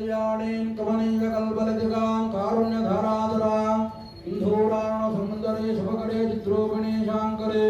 कल्याणीं कमनीय कल्पलतिकां कारुण्यधाराधरां इंधूराण समुद्रे शुभकरे चित्रोपिणी शांकरे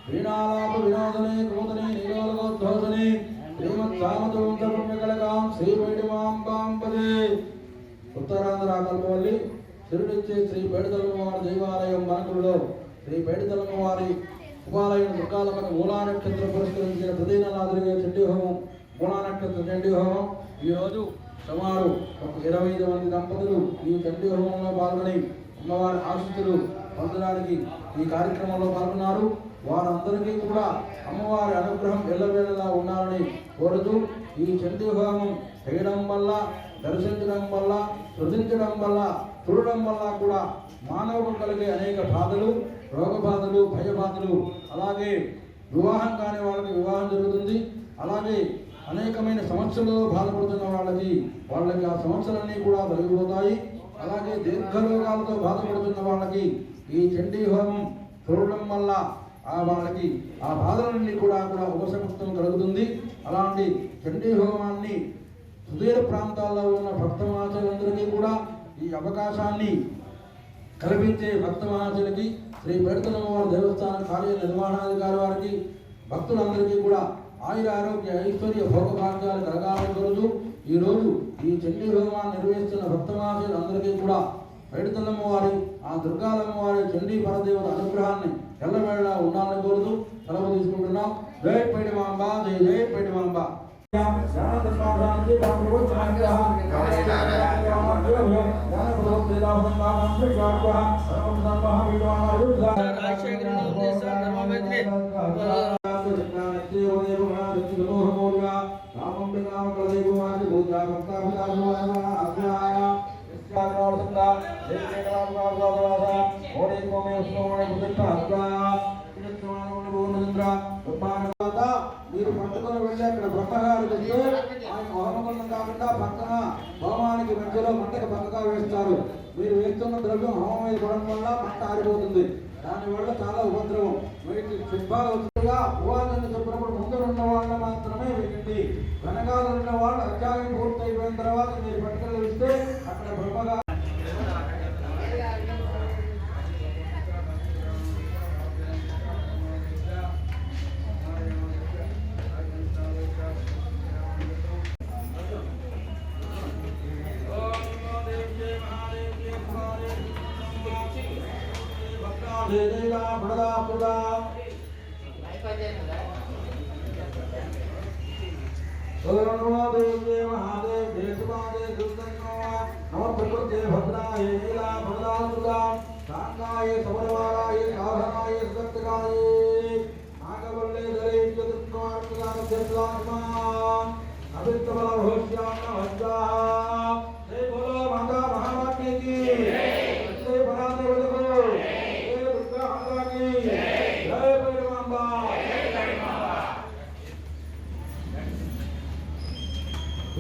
वीणालाप विनोदने कुमुदने नीलोलकोद्भवसने श्रीमत्सामतोऽन्तपुण्यकलकां श्रीपैडिमाम्बां पदे ఉత్తరాంధ్ర కల్పవల్లి తిరుడిచ్చే శ్రీ పేడితలమ్మవారి దేవాలయం మనకుల్లో శ్రీ పేడితలమ్మవారి ఉపాలయం దుర్గాలమ్మకి మూలా నక్షత్రం పురస్కరించిన ప్రతినాథుడిగా చండీ హోమం మూలా నక్షత్ర చండీ హోమం ఈరోజు సుమారు 25 మంది దంపతులు ఈ చండీ హోమంలో పాల్గొని అమ్మవారి ఆశీస్సులు పొందడానికి ఈ కార్యక్రమంలో పాల్గొన్నారు. వారందరికీ కూడా అమ్మవారి అనుగ్రహం ఎల్లవేళలా ఉండాలని కోరుతూ ఈ చండీ హోమం చేయడం వల్ల, దర్శించడం వల్ల, శృతించడం వల్ల, చూడడం వల్ల కూడా మానవుడు కలిగే అనేక బాధలు, రోగ బాధలు, భయ బాధలు, అలాగే వివాహం కాని వాళ్ళకి వివాహం జరుగుతుంది. అలాగే అనేకమైన సమస్యలతో బాధపడుతున్న వాళ్ళకి ఆ సమస్యలన్నీ కూడా తొలగిపోతాయి. అలాగే దీర్ఘరోగాలతో బాధపడుతున్న వాళ్ళకి ఈ చండీ హోమం చూడడం వల్ల వాళ్ళకి ఆ బాధలన్నీ కూడా ఉపశమనం కలుగుతుంది. అలాంటి చండీ హోమాన్ని సుదూర ప్రాంతాల్లో ఉన్న భక్త మహాశయులందరికీ కూడా ఈ అవకాశాన్ని కల్పించే భక్త మహాశయులకి శ్రీ పేడితలమ్మవారి దేవస్థానం కార్య నిర్వహణాధికారి వారికి భక్తులందరికీ కూడా ఆయుర ఆరోగ్య ఐశ్వర్య భోగభాగ్యాలు కలగాలని కోరుతూ ఈరోజు ఈ చండీ హోమాన్ని నిర్వహిస్తున్న భక్త మహాశయులందరికీ కూడా పేడితలమ్మవారి ఆ దుర్గాలమ్మవారి చండీ పరదేవత అనుగ్రహాన్ని ఎల్లవేళలా ఉండాలని కోరుతూ సెలవు తీసుకుంటున్నాం. జై పేడిమాంబ, జై జై పేడిమాంబ. మీరు పట్టుకొని వెళ్ళి అక్కడ బ్రహ్మగారు చెప్తే ఆయన హోమగుండం కాకుండా పక్కన హోమానికి మధ్యలో మంటకి పక్కగా వేస్తారు. మీరు వేస్తున్న ద్రవ్యం హోమం మీద పడడం వల్ల మంట ఆరిపోతుంది. దానివల్ల చాలా ఉపద్రవం. వీటికి శుభాలు వచ్చుగా భూవాన్ని చెప్పినప్పుడు ముందు ఉన్న వాళ్ళు మాత్రమే వేయండి. వెనకాల ఉన్న వాళ్ళు అధ్యాయం పూర్తయిపోయిన తర్వాత మీరు పట్టుకొని వెళ్తే అక్కడ బ్రహ్మగారు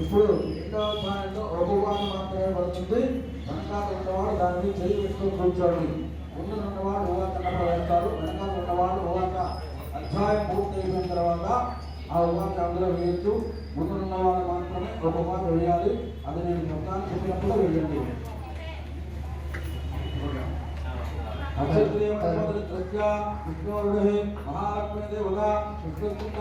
ఇప్పుడు రెండవ స్థానంలో రఘువాన్ని మాత్రమే పడుతుంది. వెనకాల ఉన్నవాడు దాన్ని చేయి వేస్తూ కూర్చోండి. ముందు ఉన్నవాడు ఊహకన్నప్పుడు వేస్తారు. వెనకాల ఉన్నవాడు ఊహక అధ్యాయం పూర్తి అయిపోయిన తర్వాత ఆ ఊహక అందులో వేయచ్చు. ముందు ఉన్నవాడు మాత్రమే రఘువాన్ని వేయాలి. అది నేను మొత్తాన్ని చెప్పినప్పుడు వేయండి. అక్షత్రియ విష్ణువుడే మహాలక్ష్మీ దేవత విష్ణుసింహ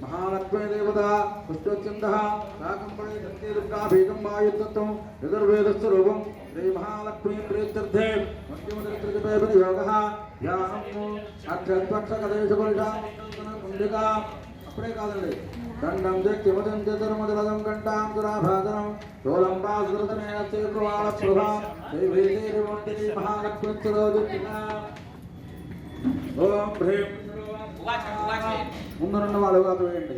महालक्ष्मी देवता पुष्पोच्चंद साकंपणे दुर्गाभीकं वायुतत्वं यजुर्वेदस्वरूपं श्री महालक्ष्मी प्रीत्यर्थे मध्यमदृष्टियोगः ध्यानं अक्षत्पक्षकदेशकुलिशाकुण्डिका अपने कादले दंडं जक्तिमजं चतुर्मदलदं घण्टां सुराभाजनं चोलम्बासुरतने अस्यप्रवाळप्रभा देवीदेवीमूर्तिः महालक्ष्मी सुरोदिता ओम ह्रीं ముందు రెండు వాళ్ళు వేయండి.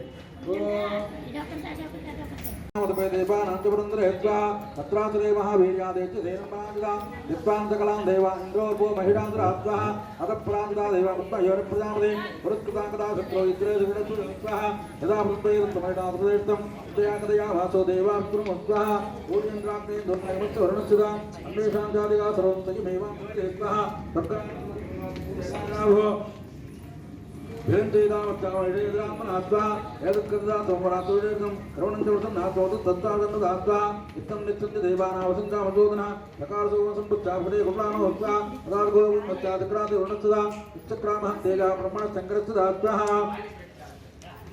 तत्रासुरे महावीर्यादेच सेनमानदा विद्वांसकलां देवा इंद्रोर्भो महिषांसरात्वा अतप्रांसदा देवा मुत्तयोरप्रजापदे पुरस्कृतांकदा शत्रो इत्रे सुविडसुरस्वाः यदा वृत्तैरत्तमैडाप्रदेष्टं उदयाकदया वासो देवास्तुमुस्वाः पूर्यन्द्राग्ने दुर्नैमत्सवर्णस्युदा अन्वेषां जातिका सर्वं सयमेवां स्वाहा तत्र भिरंतेदामत्तामहिषेदामनात्वा एतत्कर्ता सोमरातोरेकं क्रवणञ्चवसं नात्वोत तत्तादन्नदात्वा इत्थं नित्यं देवानावसन्तामचोदना चकारसोमसम्पुच्चापदे कुप्लानोत्वा पदार्गोमत्यादिक्राते वर्णस्तदा इच्छक्रामः तेजा ब्रह्मणशङ्करस्तदात्वा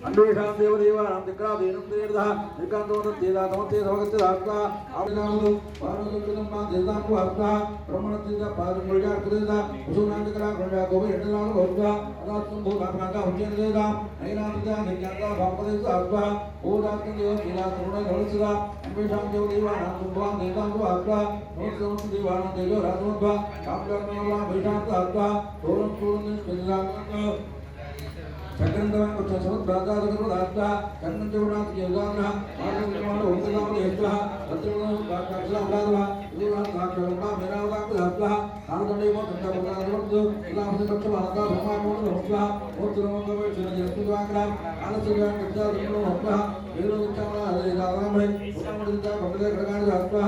अन्वेषां देवदेवानां दिक्रादीनं देवदः एकान्तोदत्तेदा तमत्ते समगच्छदात्वा आविनामो पार्वतीकृतं मा देवतां ब्रह्मणस्य पादमुल्यार्पदेदा उसूनादिकरा गणया गोविन्दनाम भवत्वा अदात्तं भूतापनाका उच्चेदेदा नैनादिता निज्ञाता भापदेदात्वा ओदात्तं देव शीलासुरణ गणसदा अन्वेषां देवदेवानां तुभ्वां देवतां नमस्ते देवानां देवो राजमध्वा कामकामना भैषात्वा तोरं तोरं स्थिरांगं चक्रंदवान कुछ समत बाधा जगत दाता कन्नंजवनाथ योगाना आर्यमान ओंकाराम देवता अत्रमन काक्षला उदादवा उदान काक्षला मेरा उदान दाता आनंदे मो कंदा बगा वक्त इलाम से पक्ष वाका ब्रह्मा मोन होता ओत्रम कवे चिर जस्तु वाकरा आनंदया कंदा रत्नो होता वेलो चामना हरे दाराम है उदामदिता भगले प्रकार दाता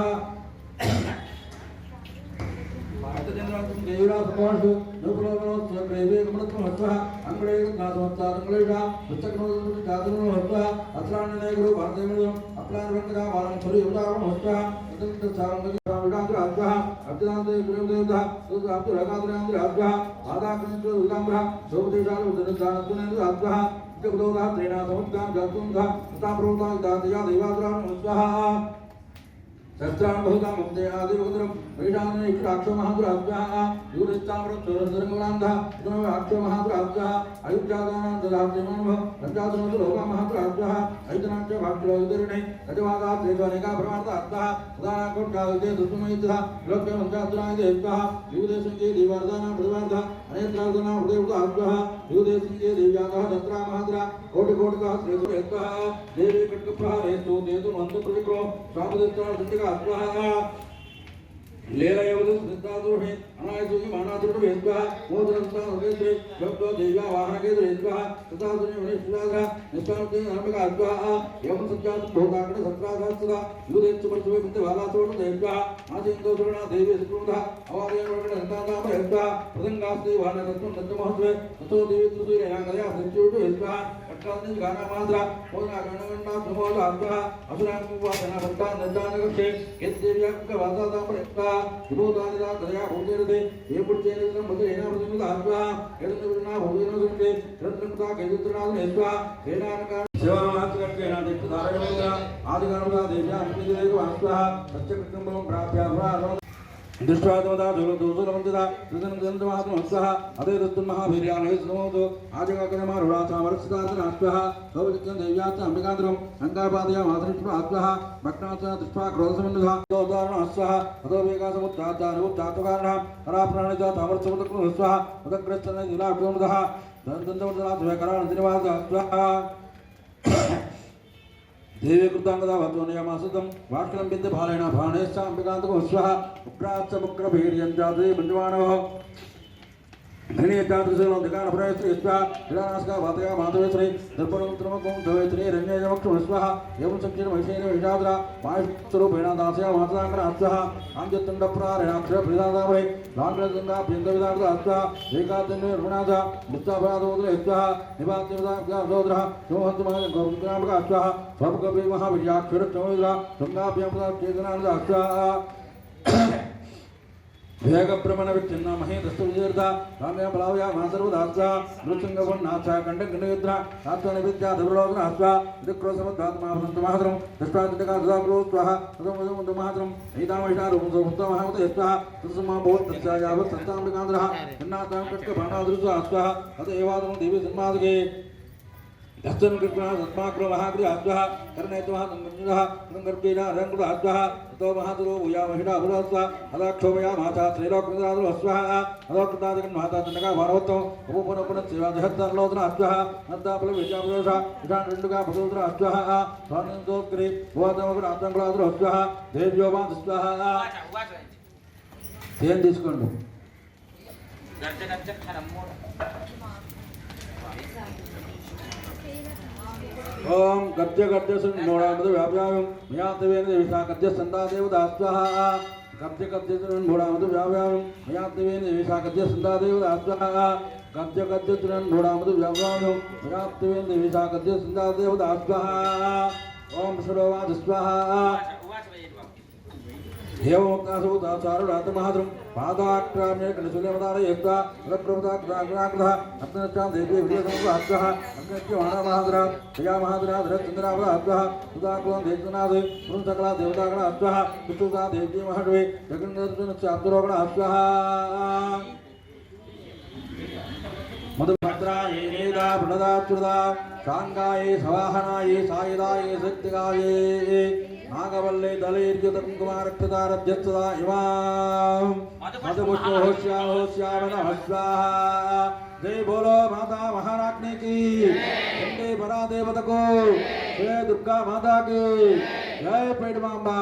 अतजनरातुं देवराजपाशु नोपलोकनो स्वग्रेवे गमनत्वमत्वा अंगळे नाथवत्तारंगलेषा पुस्तकनोदुं जातुनोत्वा अत्राणने गुरु भारतेमिदो अप्लानवंतरा वालं छुरि उदावनोत्वा तदन्त सारंगजिराविडांतरात्वा अब्दान्ते गुरुदेवता सुदाप्तुरगाद्रांतरात्वा आदाकृष्ण उदाम्रा सोपदेशाल उदनदानत्वनेन्द्रात्वा जगदोदा त्रेना समुद्गां जातुंधा तथाप्रोता दातया देवाद्रानोत्वा शस्त्रान् बहुधा मुक्ते आदिवग्रं वैशाने इक्षाक्षो महाद्राभ्याः युरिस्ताम्रं चोरसर्गवरान्धः पुनः अक्षो महाद्राभ्याः अयुज्यादानां ददात्यमनुभव रजातनोतु लोका महाद्राभ्याः ऐतनाच्च भाग्यलोदरिणे रजवादात् त्रेष्वानिका प्रमाणार्थः उदानाकोट्टादिते दुष्मयितः लोक्यमञ्चाद्राय देवताः युदेशङ्गे देवार्दानां प्रतिवार्धः अनेत्रार्दानां हृदयवृताभ्याः युदेशङ्गे देव्यातः तत्रा महाद्रा कोटिकोटिकः त्रेषु देवताः देवी कट्कप्रहारेषु देतु मन्त्रप्रतिक्रो स्वापदित्रा स्वाहा लेलयवदु सिद्धादुर्हे अनायसुहि मानादुर्हे वेद्वा मोदरंतान उदेत्रे भक्तो देव्या वाहनके द्रेद्वा तथादुनि वनिष्ठाद्रा निष्ठान्ते नरमिका अद्वा एवं सत्यात् भोगाकण सत्रादात्सदा युदेच्च परसुवे मित्ते वालातोण देव्या आदिन्दो सुरणा देवी सुकृता अवादयन वर्गण संतानाम वेद्वा प्रसंगास्ते वाहनतत्वं दत्तमहत्वे ततो देवी तुसुरे नागया सत्युटु वेद्वा कट्टानि गाना मात्रा ओना गणगणना सुमोद अद्वा असुरांकुवादना भक्तान दत्तानगक्षे केद्देव्याक वादाताम वेद्वा विभूतानिदा तदया भूतेरते ये पुच्चेनेत्रं भद्रेना प्रतिमुदा आत्वा यदन्तविना भूतेनो दुर्गे रत्नमुदा कैदुत्रनाथ नेत्वा सेनानकार सेवामात्रकेण दिक्धारयमुद्रा आदिकारुदा देव्या अन्तिदेव आत्वा सत्यकृतं प्राप्य दृष्ट्वादमदा जोलदोसुलमन्दिदा कृतनन्दमात्महस्सः अदे दत्तमहावीर्यानहे स्नमोदो आजगाकरमारुणा सामरस्तातनात्वः सौविचित्रं देव्यात् अम्बिकान्तरम् अङ्गापादया मातृष्व आत्वः भक्तात् दृष्ट्वा क्रोधसमन्वितः दोदारणहस्सः अतो वेगासमुत्तात्तानुत्तात्वकारणः पराप्राणिता तामरसमुदकृहस्सः उदग्रस्तने दिलाक्षोमदः दन्तवदनात्वकराणदिनवादात्वः देवी कृतांगदा भक्तोनियमासुतं वाक्यं विद्य भालेन भाणेश्चाम्बिकान्तको स्वः उग्राच्च मुक्रभीर्यं जाते मञ्जवानः धनियतादृशो दिकान प्रयस्त्वा विलानास्का वातया माधवेश्वरी दर्पणमुत्रमकों धवेश्वरी रण्यजमक्षुस्वः एवं सक्षीण महिषेन विषाद्रा वायुस्वरूपेण दास्या मातराङ्गनात्वः आञ्जत्तण्डप्रारेणाक्षर प्रिदादामहे लाङ्गलगङ्गा प्रियन्तविदार्थात्वः एकादन्ये रुणाथा मुक्तापराधोदरेत्वः निवात्यविदार्थोदरः सोहन्तमः गौरग्रामकात्वः स्वपकपि महाविर्याक्षरक्षमोदरा गङ्गाभ्यं भेगप्रमण विच्छिन्ना महे दस्तुर्धा राम्या बलावया मासर्वदास्वा नृसिंहवन्नाथा कंडकनिद्रा आत्मनिविद्या धवलोकनास्वा दिक्रोसमद्धात्माभ्रन्तमाहत्रं दष्टादिका ददाक्रोस्वाः तदमुदमुदमाहत्रं नैतामहिषारूपं सोमुत्तमहामतयस्वाः तत्सम्मा भवत्तस्या यावत् सत्ताम्बिकान्द्रः अन्नातां कट्कभाणादृस्वास्वाः अत एवादनं देवी सन्मादके यस्तन कृष्णः तस्माक्रो महाग्रहाद्वः कर्णेत्वः तन्मन्युनः तन्गर्भेण रङ्गुराद्वः ततो महादुरो भूयामहिषा भुरस्वः अदाक्षोभया माता त्रैलोक्यदादुरस्वः अदोकृतादिकं माता तन्नका भारवत्तो उपपुनपुनत्सेवादहत्तर्लोदनाद्वः नन्दाफलविद्यापुरुषः इषान् रेण्डुका भगवद्राद्वः स्वानन्दोत्करि भुवतमगुणान्तङ्गुलादुरस्वः देव्यो मातस्वः ఏం తీసుకోండి ఓం గద్య గద్య సున్మూఢామృత వ్యాప్యాయం మయాత్వేన దేవిషా గద్య సంతాదేవదాస్వః గద్య గద్య సున్మూఢామృత వ్యాప్యాయం మయాత్వేన దేవిషా గద్య సంతాదేవదాస్వః గద్య గద్య సున్మూఢామృత వ్యాప్యాయం మయాత్వేన దేవిషా గద్య సంతాదేవదాస్వః ఓం శుభవాదస్వః हेमोक्तासुताचारुरातमहाद्रं पादाक्राम्ये कणसुलेमदारयेत्वा रप्रभुताग्राग्राग्रः अग्नश्चां देवी विजयसमुद्राद्वः अग्नश्चवाणामहाद्रः जयामहाद्राधरश्चन्द्रावदाद्वः सुताकुलं देवनाथ पुरुषकला देवतागणाद्वः विष्णुता देवी महड्वे जगन्नाथश्चाब्दरोगणाद्वः मधुभद्राये नेदा प्रणदाच्युता शाङ्गाये सवाहनाये सायुधाये शक्तिगाये नागवल्ले दलैर्युत कुङ्कुमारक्षतारभ्यस्तदा इमां मधुपुष्पोश्यामनः स्वाहा जय बोलो माता महाराज्ञी की चंडी परा देवता को जय दुर्गा माता की जय पेड़ मांबा।